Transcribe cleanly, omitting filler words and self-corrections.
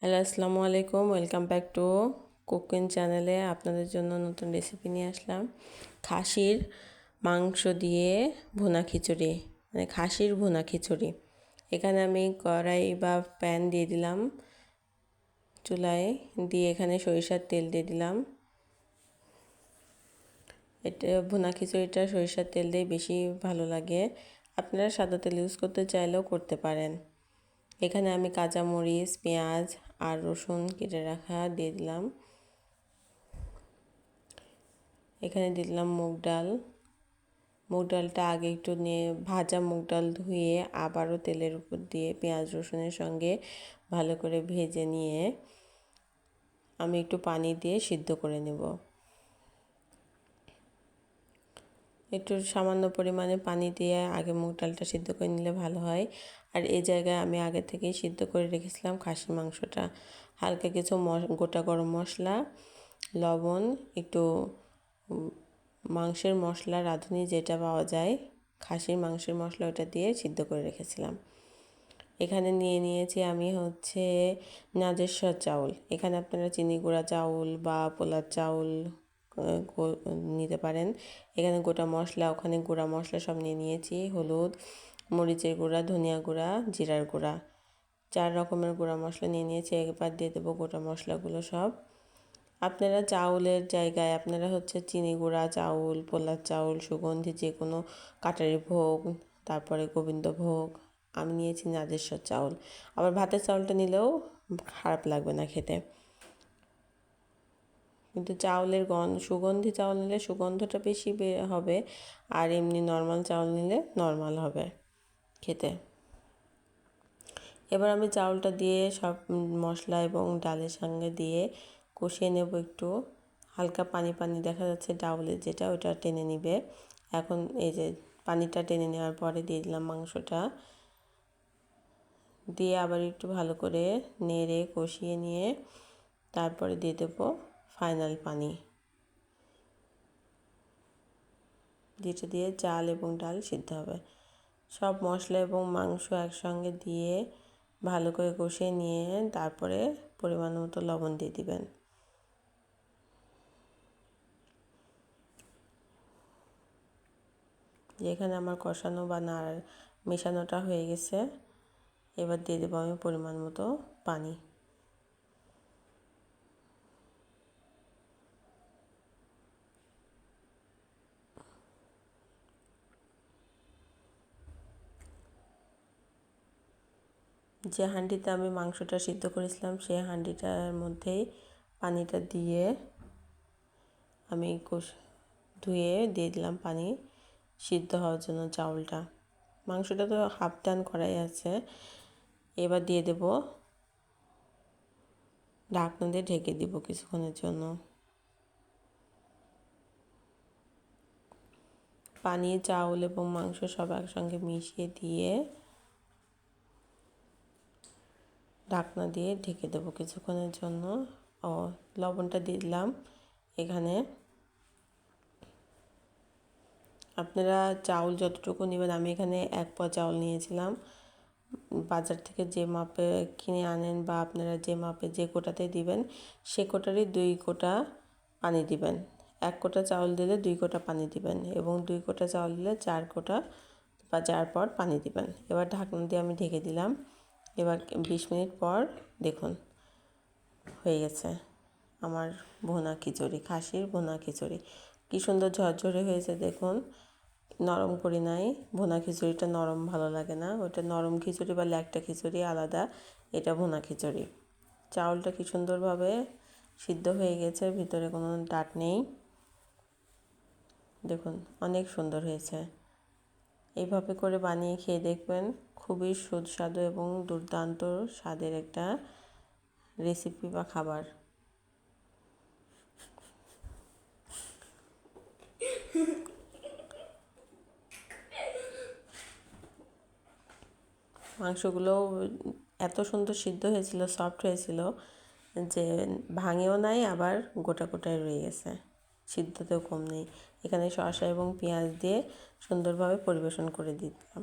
Hello, আসসালামু আলাইকুম। Welcome back to cooking চ্যানেলে আপনাদের জন্য নতুন রেসিপি নিয়ে আসলাম। খাসির মাংস দিয়ে ভুনা খিচুড়ি, মানে খাসির ভুনা খিচুড়ি। এখানে আমি কড়াই বা প্যান দিয়ে দিলাম চুলায়, দিয়ে এখানে সরিষার তেল দিয়ে দিলাম। এটা ভুনা খিচুড়িটা সরিষার তেল দিয়ে বেশি ভালো লাগে। আপনারা সাদা তেল ইউজ করতে চাইলেও করতে পারেন। এখানে আমি কাঁচামরিচ, পেঁয়াজ আর রসুন কেটে রাখা দিয়ে দিলাম। এখানে দিলাম মুগ ডাল। মুগ ডালটা আগে একটু নিয়ে ভাজা মুগ ডাল ধুয়ে আবারও তেলের উপর দিয়ে পেঁয়াজ রসুনের সঙ্গে ভালো করে ভেজে নিয়ে আমি একটু পানি দিয়ে সিদ্ধ করে নেব। একটু সামান্য পরিমাণে পানি দিয়ে আগে মুগ ডালটা সিদ্ধ করে নিলে ভালো হয়। আর এই জায়গায় আমি আগে থেকেই সিদ্ধ করে রেখেছিলাম খাসির মাংসটা। হালকা কিছু গোটা গরম মশলা, লবণ, একটু মাংসের মশলা রাঁধুনি যেটা পাওয়া যায়, খাসির মাংসের মশলা, ওটা দিয়ে সিদ্ধ করে রেখেছিলাম। এখানে নিয়ে নিয়েছি আমি নাজেশ্বর চাউল। এখানে আপনারা চিনি গুঁড়া চাউল বা পোলার চাউল নিতে পারেন। এখানে গোটা মশলা, ওখানে গুঁড়া মশলা সব নিয়ে নিয়েছি। হলুদ, মরিচের গুঁড়া, ধনিয়া গুঁড়া, জিরার গুঁড়া, 4 রকমের গুঁড়া মশলা নিয়ে নিয়েছি। একবার দিয়ে দেবো গোটা মশলাগুলো সব। আপনারা চাউলের জায়গায় আপনারা চিনি গুঁড়া চাউল, পোলার চাউল, সুগন্ধি যে কোনো কাটারি ভোগ, তারপরে গোবিন্দভোগ, আমি নিয়েছি নাজেশ্বর চাউল। আবার ভাতের চাউলটা নিলেও খারাপ লাগবে না খেতে। কিন্তু চাউলের সুগন্ধি চাউল নিলে সুগন্ধটা বেশি হবে, আর এমনি নর্মাল চাউল নিলে নর্মাল হবে খেতে। এবার আমি চাউলটা দিয়ে সব মশলা এবং ডালের সঙ্গে দিয়ে কষিয়ে নেব। একটু হালকা পানি পানি দেখা যাচ্ছে ডাউলের যেটা, ওটা টেনে নিবে। এখন এই যে পানিটা টেনে নেওয়ার পরে দিয়ে দিলাম মাংসটা, দিয়ে আবার একটু ভালো করে নেড়ে কষিয়ে নিয়ে তারপরে দিয়ে দেবো ফাইনাল পানি, যেটা দিয়ে চাল এবং ডাল সিদ্ধ হবে। সব মশলা এবং মাংস একসঙ্গে দিয়ে ভালো করে কষিয়ে নিয়ে তারপরে পরিমাণ মতো লবণ দিয়ে দিবেন। যেখানে আমার কষানো বা মেশানোটা হয়ে গেছে, এবার দিয়ে দেবো আমি পরিমাণ মতো পানি। যে হাঁডিতে আমি মাংসটা সিদ্ধ করেছিলাম সেই হাঁডিটার মধ্যেই পানিটা দিয়ে আমি ধুয়ে দিয়ে দিলাম পানি সিদ্ধ হওয়ার জন্য চাউলটা। মাংসটা তো হাফ ডান করাই আছে। এবার দিয়ে দেব, ঢাকনা দিয়ে ঢেকে দিব কিছুক্ষণের জন্য। পানি, চাউল এবং মাংস সব একসঙ্গে মিশিয়ে দিয়ে ঢাকনা দিয়ে ঢেকে দেবো কিছুক্ষণের জন্য। লবণটা দিলাম এখানে। আপনারা চাউল যতটুকু নেবেন, আমি এখানে 1 পোয়া চাউল নিয়েছিলাম। বাজার থেকে যে মাপে কিনে আনেন বা আপনারা যে মাপে যে কোটাতে দিবেন, সে কোটারই 2 কোটা পানি দিবেন। 1 কোটা চাউল দিলে 2 কোটা পানি দিবেন, এবং 2 কোটা চাউল দিলে 4 কোটা বা 4 পট পানি দিবেন। এবার ঢাকনা দিয়ে আমি ঢেকে দিলাম। এবার 20 মিনিট পর দেখুন হয়ে গেছে আমার ভুনা খিচুড়ি, খাসির ভুনা খিচুড়ি। কি সুন্দর ঝরঝরে হয়েছে দেখুন। নরম করি নাই, ভুনা খিচুড়িটা নরম ভালো লাগে না। ওটা নরম খিচুড়ি বা ল্যাকটা খিচুড়ি আলাদা, এটা ভুনা খিচুড়ি। চাউলটা কি সুন্দরভাবে সিদ্ধ হয়ে গেছে, ভিতরে কোনো ডাঁট নেই। দেখুন অনেক সুন্দর হয়েছে। এইভাবে করে বানিয়ে খেয়ে দেখবেন, খুবই সুস্বাদু এবং দুর্দান্ত স্বাদের একটা রেসিপি বা খাবার। মাংসগুলো এত সুন্দর সিদ্ধ হয়েছিল, সফট হয়েছিল যে ভাঙেও নাই, আবার গোটা গোটায় রয়ে গেছে, সিদ্ধতেও কম নেই। এখানে শসা এবং পেঁয়াজ দিয়ে সুন্দরভাবে পরিবেশন করে দিলাম।